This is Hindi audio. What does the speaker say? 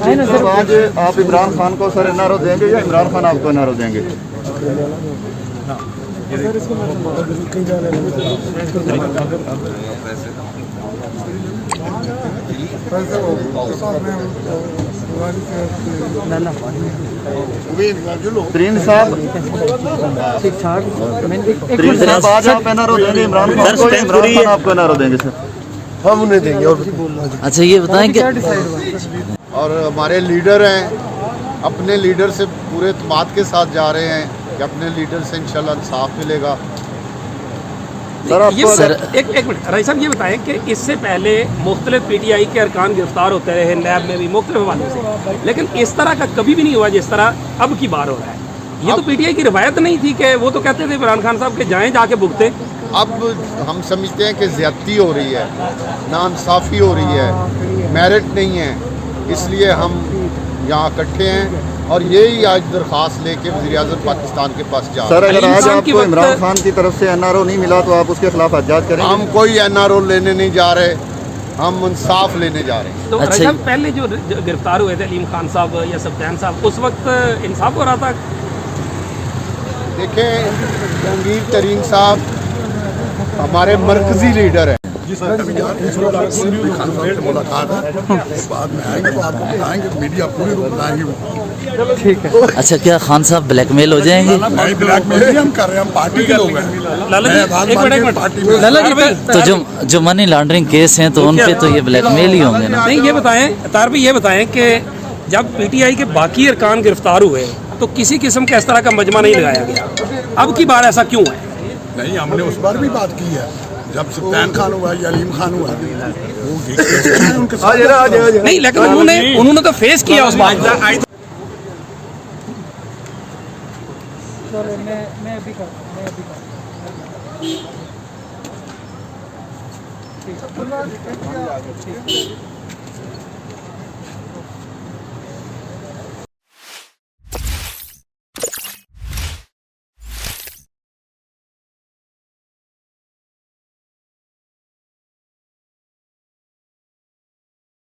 सर आज आप इमरान खान को सर एनआरओ देंगे या इमरान खान आपको एनआरओ देंगे? तरीन साहब आज आप एनआरओ देंगे इमरान खान को या इमरान खान आपको एनआरओ देंगे? सर हम उन्हें देंगे। और अच्छा ये बताएं कि और हमारे लीडर हैं, अपने लीडर से पूरे एतमाद के साथ जा रहे हैं कि अपने लीडर से इंशाल्लाह इंसाफ मिलेगा। सर एक मिनट राय साहब, ये बताएं कि इससे पहले मुख्तलिफ पीटीआई के अरकान गिरफ्तार होते रहे नैब में भी मुख्तलिफ हवालों से, लेकिन इस तरह का कभी भी नहीं हुआ जिस तरह अब की बार हो रहा है। ये तो पीटीआई की रवायत नहीं थी कि वो तो कहते थे इमरान खान साहब के जाएं जाके भुगते। अब हम समझते हैं कि ज़्यादती हो रही है, नाइंसाफ़ी हो रही है, मेरिट नहीं है, इसलिए हम यहाँ इकट्ठे हैं और यही आज दरख्वास्त लेके वज़ीर-ए-आज़म पाकिस्तान के पास जा रहे हैं। सर अगर आज आपको इमरान खान की तरफ से एनआरओ नहीं मिला तो आप उसके खिलाफ एहतजाज करेंगे? हम कोई एनआरओ लेने नहीं जा रहे, हम इंसाफ लेने जा रहे हैं। तो राय साहब पहले जो गिरफ्तार हुए थे अलीम खान साहब या सफदान साहब, उस वक्त इंसाफ हो रहा था? देखें, जहांगीर तरीन साहब हमारे मरकजी लीडर हैं। मुलाकात है, बाद में आएंगे तो आपको बताएंगे, मीडिया पूरी रूप लाएंगे। ठीक है। अच्छा क्या खान साहब ब्लैकमेल हो जाएंगे? नहीं, ब्लैकमेल नहीं हम कर रहे हैं, हम पार्टी के लोग हैं। तो जो मनी लॉन्ड्रिंग केस हैं तो उन पे तो ये ब्लैकमेल ही होंगे ना? नहीं, ये बताएं तार भाई, ये बताएं कि जब पीटीआई के बाकी अरकान गिरफ्तार हुए तो किसी किस्म का इस तरह का मजमा नहीं लगाया गया, अब की बार ऐसा क्यों है? नहीं, हमने उस बार भी बात की है, जब सफदान खान हुआ या अलीम खान हुआ वो उनके साथ नहीं, लेकिन उन्होंने तो फेस किया उस बात को। मैं अभी कर